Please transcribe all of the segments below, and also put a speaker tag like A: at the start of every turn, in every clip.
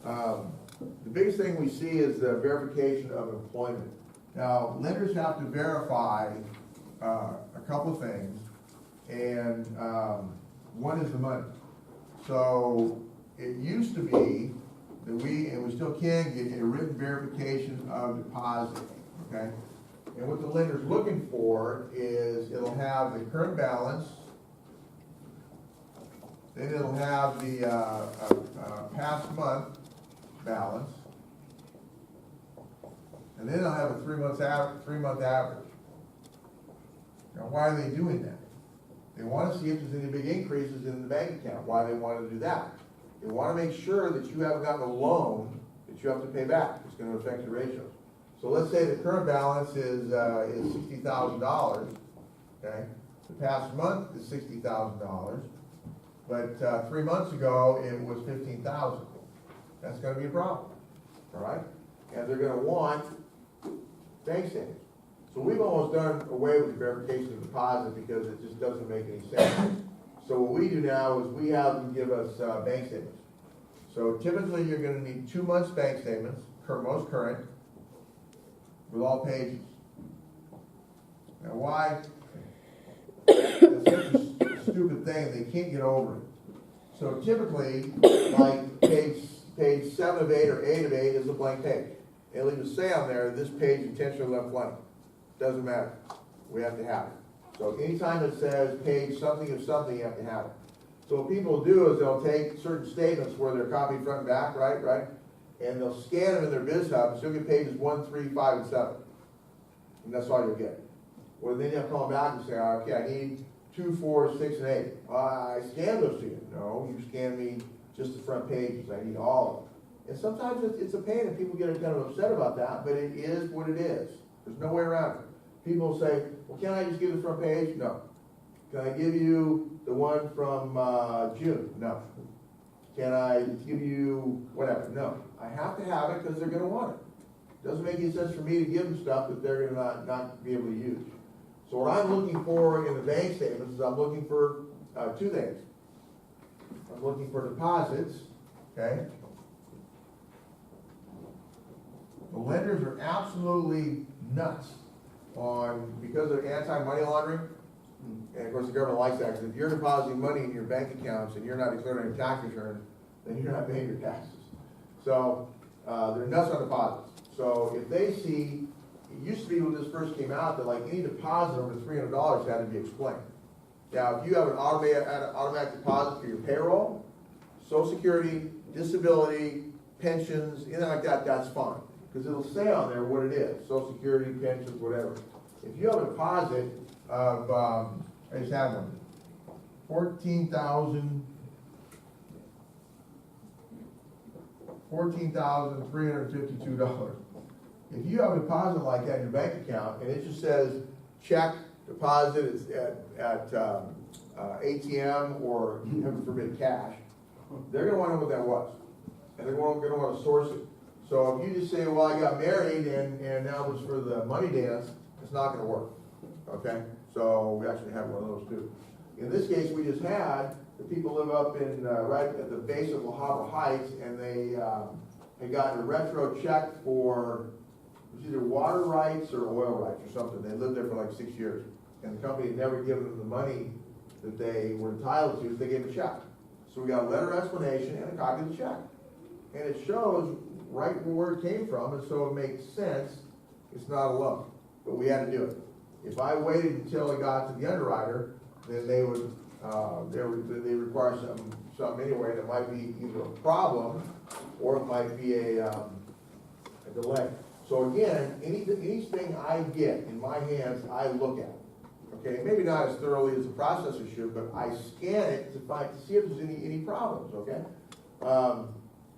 A: The biggest thing we see is the verification of employment. Now, lenders have to verify a couple of things, and one is the money. So it used to be that and we still can get a written verification of deposit, okay? And what the lender's looking for is it'll have the current balance, then it'll have the past month balance, and then it'll have a 3-month average. Now, why are they doing that? They want to see if there's any big increases in the bank account. Why they want to do that? They want to make sure that you haven't gotten a loan that you have to pay back. It's going to affect the ratios. So let's say the current balance is $60,000. Okay, the past month is $60,000, but 3 months ago it was $15,000. That's going to be a problem. All right, and they're going to want bank statements. So we've almost done away with the verification of deposit because it just doesn't make any sense. So what we do now is we have them give us bank statements. So typically you're going to need 2 months bank statements, most current, with all pages. Now why? It's such a stupid thing, they can't get over it. So typically, like page 7 of 8 or 8 of 8 is a blank page. It'll even say on there, this page intentionally left blank. Doesn't matter. We have to have it. So anytime it says page something of something, you have to have it. So what people do is they'll take certain statements where they're copied front and back, right? And they'll scan them in their BizHub, so you'll get pages 1, 3, 5, and 7. And that's all you'll get. Well, then you'll come back and say, okay, I need 2, 4, 6, and 8. I scanned those to you. No, you scanned me just the front pages. I need all of them. And sometimes it's a pain and people get kind of upset about that, but it is what it is. There's no way around it. People say, well, can't I just give the front page? No. Can I give you the one from June? No. Can I give you whatever? No. I have to have it because they're going to want it. Doesn't make any sense for me to give them stuff that they're going to not be able to use. So what I'm looking for in the bank statements is I'm looking for 2 things. I'm looking for deposits, okay? The lenders are absolutely nuts because of anti-money laundering, and of course the government likes that, because if you're depositing money in your bank accounts and you're not declaring your tax returns, then you're not paying your taxes. So they're nuts on deposits. So if they see, it used to be when this first came out that like any deposit over $300 had to be explained. Now if you have an automatic deposit for your payroll, Social Security, disability, pensions, anything like that, that's fine. Because it'll say on there what it is, Social Security, pensions, whatever. If you have a deposit of, I just had one, $14,352. If you have a deposit like that in your bank account, and it just says check deposit it's at ATM or, heaven forbid, cash, they're going to want to know what that was. And they're going to want to source it. So if you just say, well, I got married and now it was for the money dance, it's not going to work, okay? So we actually have one of those too. In this case, we just had the people live up in right at the base of La Habra Heights, and they got a retro check for it was either water rights or oil rights or something. They lived there for like 6 years, and the company had never given them the money that they were entitled to, so they gave a check. So we got a letter of explanation and a copy of the check, and it shows right where it came from, and so it makes sense. It's not a loan, but we had to do it. If I waited until it got to the underwriter, then they would they require something anyway that might be either a problem or it might be a delay. So again, anything I get in my hands, I look at. Okay, maybe not as thoroughly as the processor should, but I scan it to see if there's any problems. Okay.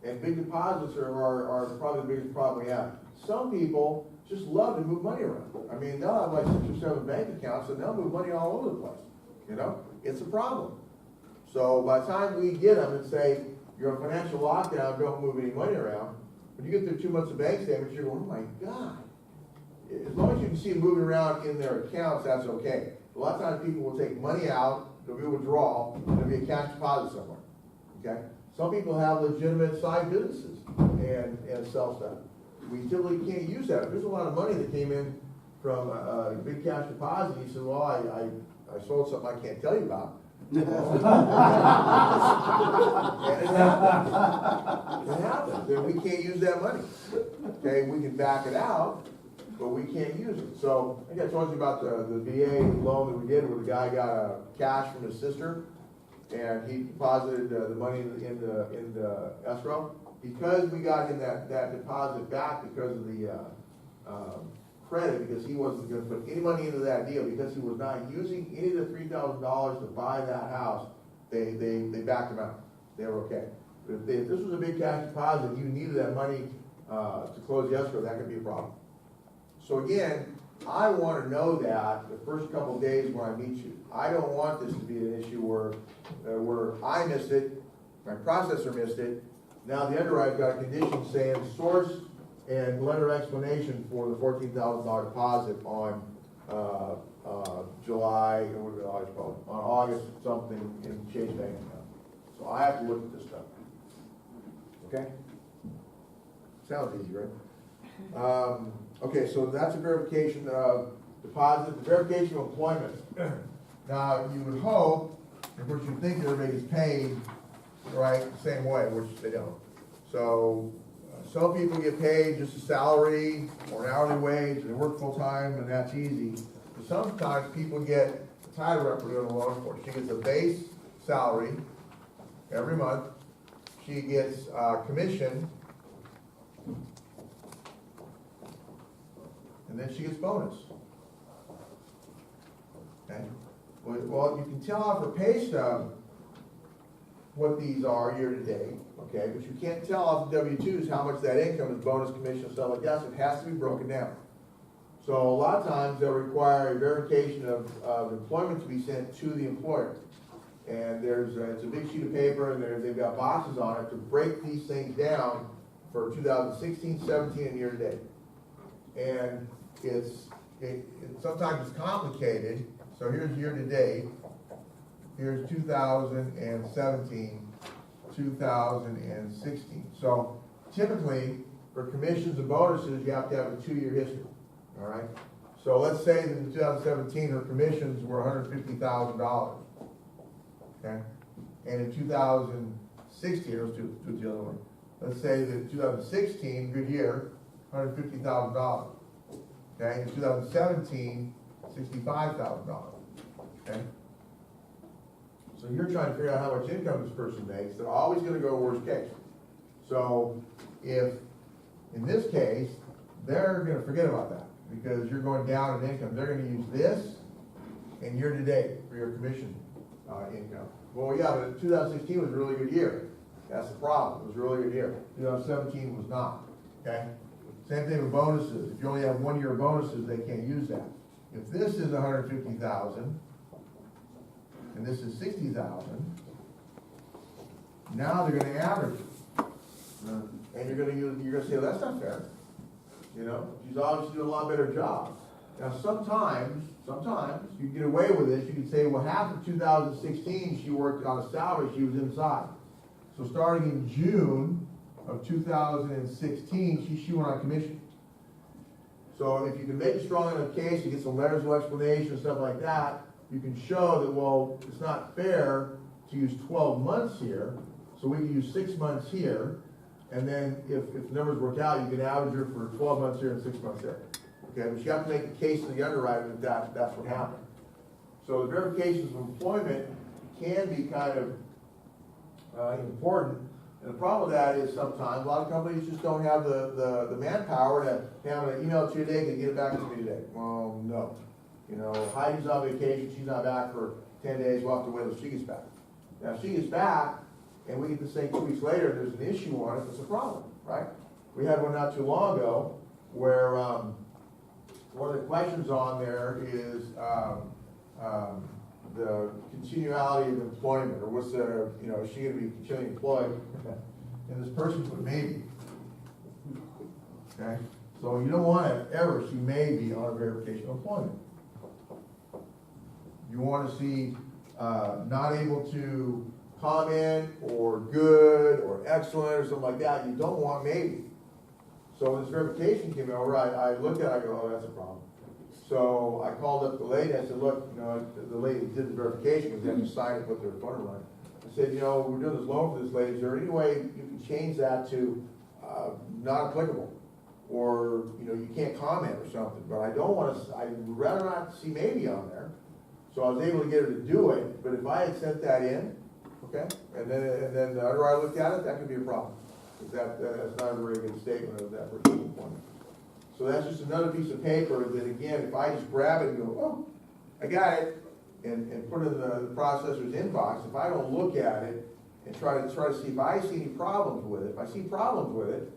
A: And big deposits are probably the biggest problem we have. Some people just love to move money around. I mean, they'll have like 6 or 7 bank accounts and they'll move money all over the place. You know, it's a problem. So by the time we get them and say, you're on financial lockdown, don't move any money around, when you get their 2 months of bank statements, you're going, oh my God. As long as you can see them moving around in their accounts, that's okay. A lot of times people will take money out, there'll be a withdrawal, and there'll be a cash deposit somewhere. Okay? Some people have legitimate side businesses and sell stuff. We typically can't use that. If there's a lot of money that came in from a big cash deposit, he said, well, I sold something I can't tell you about. And it happens. It happens. And we can't use that money. Okay, we can back it out, but we can't use it. So I think I told you about the VA loan that we did where the guy got cash from his sister and he deposited the money in the escrow. Because we got him that deposit back because of the credit, because he wasn't going to put any money into that deal, because he was not using any of the $3,000 to buy that house, they backed him out. They were okay. But if this was a big cash deposit, and you needed that money to close the escrow, that could be a problem. So again, I want to know that the first couple of days when I meet you. I don't want this to be an issue where I missed it, my processor missed it. Now the underwriter's got a condition saying source and letter of explanation for the $14,000 deposit on July, or what did August probably, on August something in Chase Bank account. So I have to look at this stuff. Okay? Sounds easy, right? Okay, so that's a verification of deposit, the verification of employment. Now you would hope, of course you think everybody gets paid right the same way, which they don't. So some people get paid just a salary or an hourly wage, and they work full time, and that's easy. But sometimes people get a title representative loan for. She gets a base salary every month. She gets commission, and then she gets bonus. Okay. Well, you can tell off her pay stub what these are year to date, okay, but you can't tell off the W-2s how much that income is, bonus, commission, stuff like that, so it has to be broken down. So a lot of times they'll require a verification of employment to be sent to the employer. And it's a big sheet of paper, and they've got boxes on it to break these things down for 2016, 17, and year to date. And sometimes it's complicated. So here's year to date. Here's 2017, 2016. So typically, for commissions and bonuses, you have to have a 2-year history, all right? So let's say that in 2017, her commissions were $150,000, okay? And in 2016, let's do it the other way. Let's say that 2016, good year, $150,000, okay? In 2017, $65,000, okay? So you're trying to figure out how much income this person makes. They're always going to go worst case. So if, in this case, they're going to forget about that because you're going down in income. They're going to use this and year to date for your commission income. Well, yeah, but 2016 was a really good year. That's the problem. It was a really good year. 2017 was not. Okay? Same thing with bonuses. If you only have 1 year of bonuses, they can't use that. If this is $150,000, and this is $60,000, now they're going to average it. And you're going to say, well, that's not fair. You know, she's obviously doing a lot better job. Now, sometimes you get away with this. You can say, well, half of 2016 she worked on a salary, she was inside. So starting in June of 2016, she went on commission. So if you can make a strong enough case, you get some letters of explanation and stuff like that, you can show that, well, it's not fair to use 12 months here, so we can use 6 months here, and then if the numbers work out, you can average her for 12 months here and 6 months there. Okay, but you have to make a case to the underwriter that that's what happened. So the verifications of employment can be kind of important. And the problem with that is sometimes a lot of companies just don't have the manpower to have an email to you today and get it back to me today. Well, no. You know, Heidi's on vacation, she's not back for 10 days, we'll have to wait until she gets back. Now, if she gets back, and we get this thing 2 weeks later, and there's an issue on it, it's a problem, right? We had one not too long ago, where one of the questions on there is the continuality of employment, or what's the, you know, is she going to be continually employed? And this person put maybe. Okay? So you don't want to ever see maybe on a verification of employment. You want to see not able to comment or good or excellent or something like that, you don't want maybe. So when this verification came over, I looked at it, I go, oh, that's a problem. So I called up the lady, I said, look, the lady did the verification, because they had to sign it, put their phone number on it. I said, we're doing this loan for this lady, is there any way you can change that to not applicable? Or, you can't comment or something, but I don't want to, I'd rather not see maybe on there. So I was able to get her to do it, but if I had sent that in, okay, and then the underwriter looked at it, that could be a problem. Because that's not a very good statement of that person's employment. So that's just another piece of paper that, again, if I just grab it and go, oh, I got it, and put it in the processor's inbox, if I don't look at it and try to see if I see any problems with it, if I see problems with it,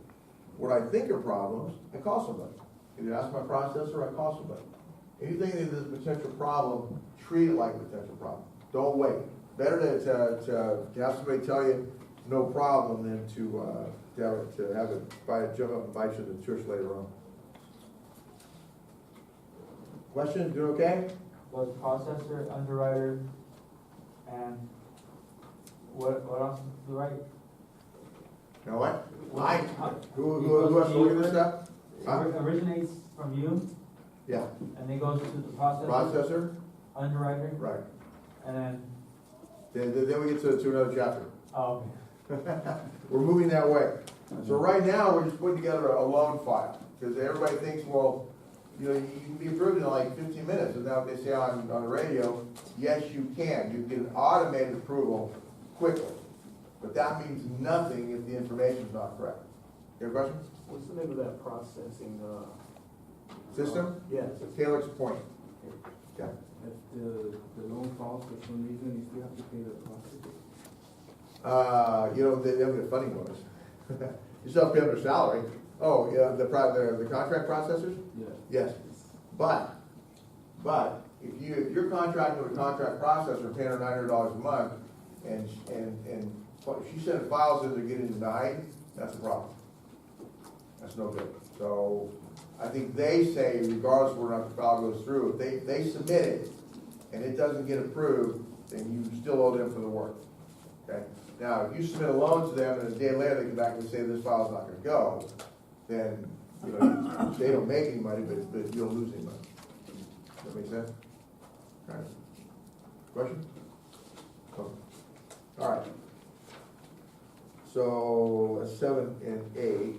A: what I think are problems, I call somebody. Either ask my processor, I call somebody. Anything that is a potential problem, treat it like a potential problem. Don't wait. Better to have somebody tell you no problem than to have it jump up and bite you in the church later on. Questions? You okay?
B: Was processor, underwriter, and what else is the right?
A: You know what? Who else looking at this stuff?
B: It originates from you,
A: Yeah.
B: and then goes to the processor,
A: Processor?
B: underwriter,
A: Right.
B: and then,
A: Then we get to another chapter.
B: oh,
A: We're moving that way. So right now, we're just putting together a loan file, because everybody thinks, well, you can be approved in like 15 minutes, and now they say on the radio, yes, you can. You get an automated approval quickly. But that means nothing if the information is not correct. You have a question?
C: What's the name of that processing,
A: System?
C: Yes.
A: Calyx Point. Yeah.
D: If the loan falls for some reason, you still have to pay the processor?
A: They have the funny ones. You still have to pay them their salary. Oh, yeah, the contract processors?
D: Yeah.
A: Yes. But if you're contracting with a contract processor paying her $900 a month, and she sent files in, they're getting denied, that's a problem. That's no good. So I think they say, regardless of whether or not the file goes through, if they submit it and it doesn't get approved, then you still owe them for the work. Okay? Now, if you submit a loan to them and a day later they come back and say this file's not gonna go, then they don't make any money, but you'll lose any money. Does that make sense? Okay. Question? Oh. All right. So 7 and 8.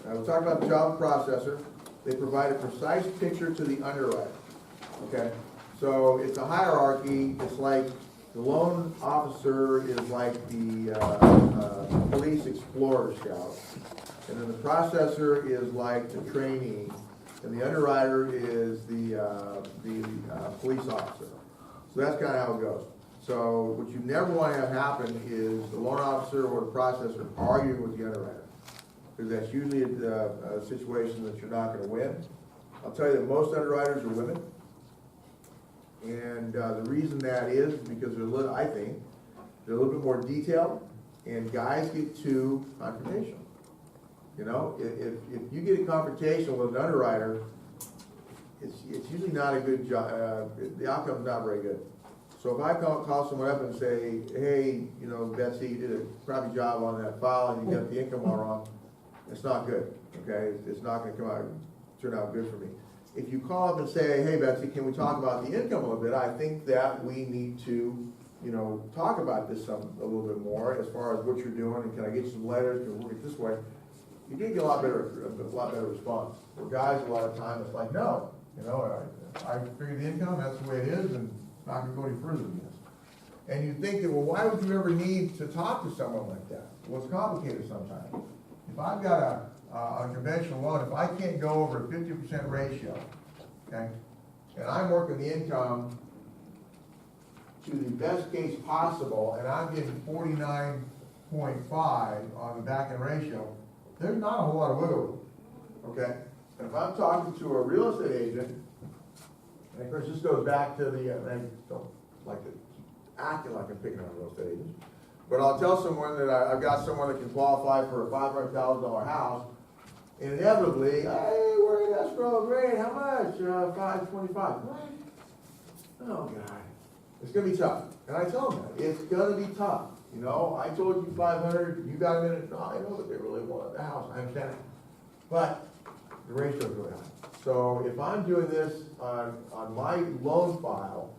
A: Now we're talking about the job processor. They provide a precise picture to the underwriter. Okay. So it's a hierarchy. It's like the loan officer is like the police explorer scout, and then the processor is like the trainee, and the underwriter is the police officer. So that's kind of how it goes. So what you never want to have happen is the loan officer or the processor arguing with the underwriter, because that's usually a situation that you're not going to win. I'll tell you that most underwriters are women, and the reason that is because I think they're a little bit more detailed, and guys get too confrontational. If you get a confrontation with an underwriter, it's usually not a good job. The outcome's not very good. So if I call someone up and say, hey, Betsy, you did a crappy job on that file and you got the income all wrong, it's not good, okay? It's not gonna turn out good for me. If you call up and say, hey, Betsy, can we talk about the income a little bit? I think that we need to, talk about this a little bit more as far as what you're doing, and can I get you some letters, can we work it this way? You can get a lot better response. For guys, a lot of time, it's like, no, I figured the income, that's the way it is, and not gonna go any further than this. And you think that, well, why would you ever need to talk to someone like that? Well, it's complicated sometimes. If I've got a conventional loan, if I can't go over a 50% ratio, okay, and I'm working the income to the best case possible, and I'm getting 49.5 on the back end ratio, there's not a whole lot of wiggle room, okay? And if I'm talking to a real estate agent, and of course this goes back to I don't like to keep acting like I'm picking on real estate agents, but I'll tell someone that I've got someone that can qualify for a $500,000 house, and inevitably, hey, we're in escrow, great, how much? $525. What? Oh God. It's gonna be tough, and I tell them that, it's gonna be tough, you know, I told you 500, you got a minute, no, I know that they really wanted the house, I understand it. But the ratio's really high, so if I'm doing this on my loan file,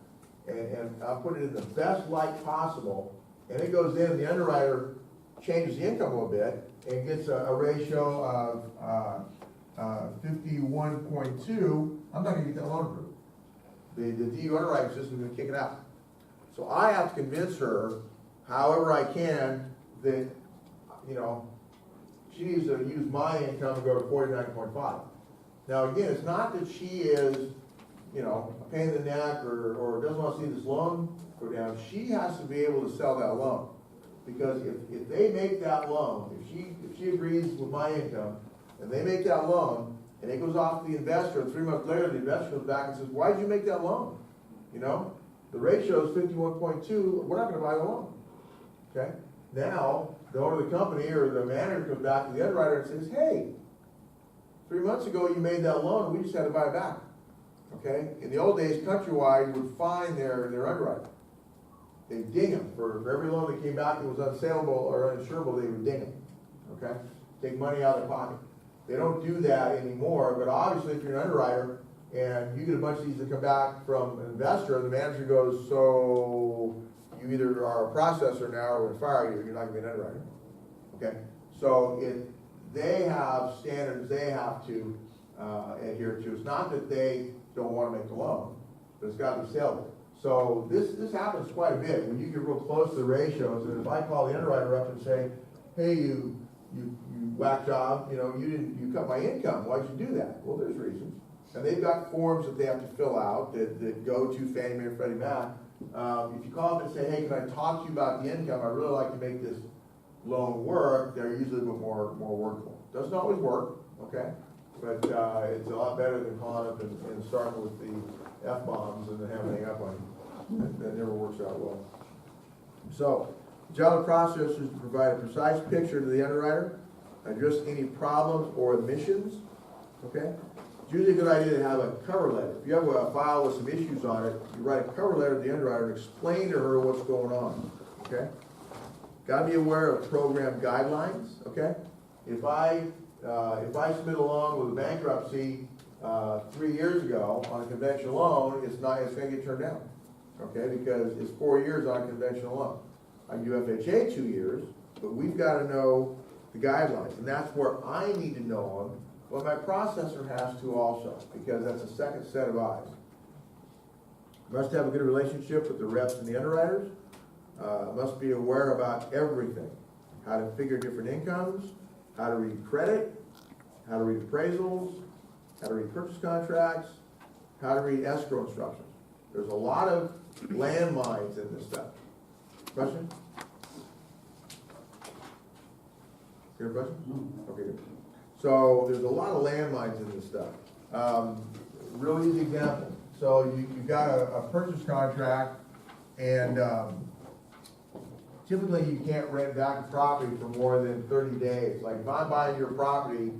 A: and I'll put it in the best light possible, and it goes in, the underwriter changes the income a little bit, and gets a ratio of 51.2, I'm not gonna get that loan approved. The DU underwriting system is gonna kick it out. So I have to convince her, however I can, that, you know, she needs to use my income to go to 49.5. Now, again, it's not that she is, you know, a pain in the neck or doesn't want to see this loan go down. She has to be able to sell that loan. Because if they make that loan, if she agrees with my income, and they make that loan, and it goes off to the investor, and 3 months later, the investor comes back and says, why did you make that loan? You know, the ratio is 51.2, we're not gonna buy the loan, okay? Now, the owner of the company or the manager comes back to the underwriter and says, hey, 3 months ago you made that loan, we just had to buy it back, okay? In the old days, Countrywide would fine their underwriter. They'd ding them for every loan that came back that was unsaleable or uninsurable, they would ding them, okay? Take money out of their pocket. They don't do that anymore, but obviously if you're an underwriter and you get a bunch of these that come back from an investor, and the manager goes, so you either are a processor now or we're gonna fire you, you're not gonna be an underwriter. Okay? So they have standards they have to adhere to. It's not that they don't want to make the loan, but it's gotta be saleable. So this happens quite a bit when you get real close to the ratios, and if I call the underwriter up and say, hey, you whack job, you know, you cut my income, why'd you do that? Well, there's reasons. And they've got forms that they have to fill out that go to Fannie Mae or Freddie Mac. If you call them and say, hey, can I talk to you about the income? I'd really like to make this loan work. They're usually a bit more workable. Doesn't always work, okay? But it's a lot better than calling up and starting with the F-bombs and then having to hang up on you. That never works out well. So, the job of the processor is to provide a precise picture to the underwriter, address any problems or omissions, okay? It's usually a good idea to have a cover letter. If you have a file with some issues on it, you write a cover letter to the underwriter and explain to her what's going on, okay? Got to be aware of program guidelines, okay? If I submit a loan with a bankruptcy 3 years ago on a conventional loan, it's going to get turned down, okay? Because it's 4 years on a conventional loan. On UFHA 2 years, but we've got to know the guidelines, and that's where I need to know them, but my processor has to also, because that's a second set of eyes. Must have a good relationship with the reps and the underwriters. Must be aware about everything, how to figure different incomes, how to read credit, how to read appraisals, how to read purchase contracts, how to read escrow instructions. There's a lot of landmines in this stuff. Question? Your question? Okay, good. So there's a lot of landmines in this stuff. Real easy example. So you got a purchase contract, and typically you can't rent back a property for more than 30 days. Like if I'm buying your property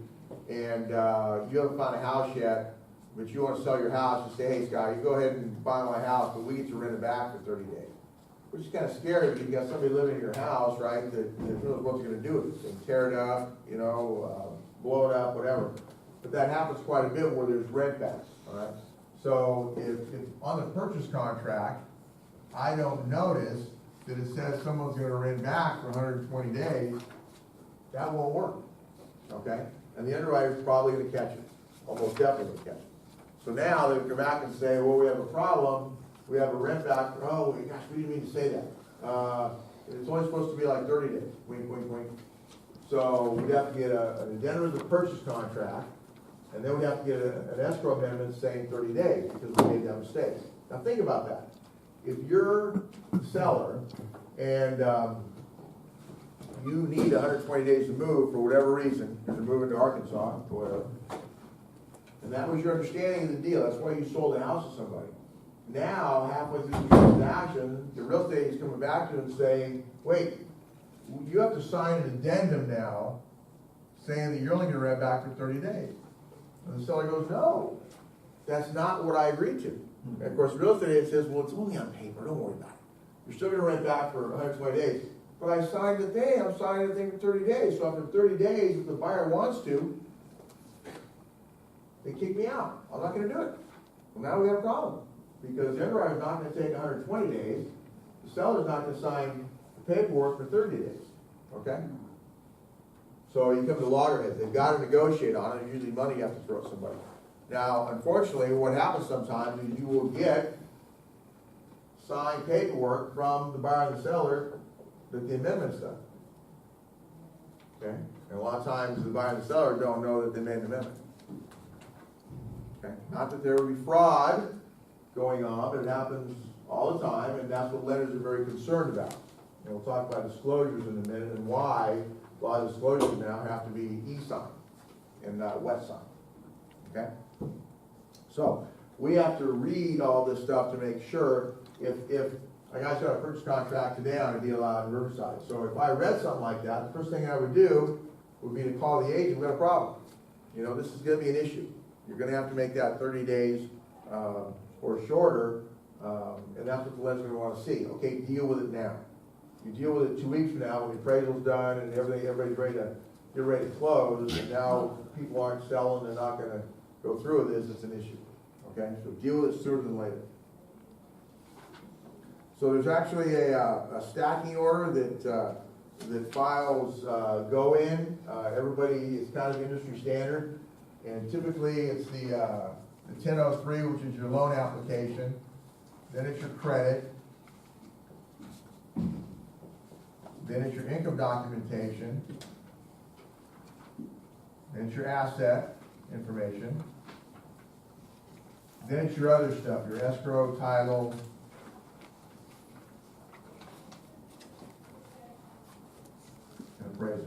A: and you haven't found a house yet, but you want to sell your house, you say, hey Scott, you go ahead and buy my house, but we get to rent it back for 30 days. Which is kind of scary because you got somebody living in your house, right, that knows what's going to do it. They can tear it up, you know, blow it up, whatever. But that happens quite a bit where there's rent backs, all right? So if on the purchase contract, I don't notice that it says someone's going to rent back for 120 days, that won't work, okay? And the underwriter's probably going to catch it, almost definitely going to catch it. So now they come back and say, well, we have a problem. We have a rent back, oh gosh, we didn't mean to say that. It's only supposed to be like 30 days, wink, wink, wink. So we'd have to get an addendum to the purchase contract, and then we'd have to get an escrow amendment saying 30 days because we made that mistake. Now think about that. If you're the seller and you need 120 days to move for whatever reason, you're moving to Arkansas or whatever, and that was your understanding of the deal, that's why you sold the house to somebody. Now, halfway through the transaction, the real estate is coming back to you and saying, wait, you have to sign an addendum now saying that you're only going to rent back for 30 days. And the seller goes, no, that's not what I agreed to. And of course, real estate agent says, well, it's only on paper, don't worry about it. You're still gonna rent back for 120 days. But I signed the thing, I'm signing the thing for 30 days, so after 30 days, if the buyer wants to, they kick me out. I'm not gonna do it. Well, now we have a problem, because the underwriter's not gonna take 120 days, the seller's not gonna sign the paperwork for 30 days, okay? So you come to loggerheads, they've gotta negotiate on it, and usually money you have to throw at somebody. Now, unfortunately, what happens sometimes is you will get signed paperwork from the buyer and the seller that the amendment's done. Okay? And a lot of times the buyer and the seller don't know that they made an amendment. Okay? Not that there would be fraud going on, but it happens all the time, and that's what lenders are very concerned about. And we'll talk about disclosures in a minute and why a lot of disclosures now have to be e-signed and not wet signed. Okay? So, we have to read all this stuff to make sure if like I said, a purchase contract today on a deal out in Riverside. So if I read something like that, the first thing I would do would be to call the agent, we got a problem. You know, this is gonna be an issue. You're gonna have to make that 30 days, or shorter, and that's what the lender's gonna wanna see. Okay, deal with it now. You deal with it 2 weeks from now, when the appraisal's done and everybody's ready to, you're ready to close, and now people aren't selling, they're not gonna go through with this, it's an issue. Okay, so deal with it sooner than later. So there's actually a stacking order that files go in. Everybody, it's kind of industry standard. And typically it's the 1003, which is your loan application. Then it's your credit. Then it's your income documentation. Then it's your asset information. Then it's your other stuff, your escrow, title, and appraisal.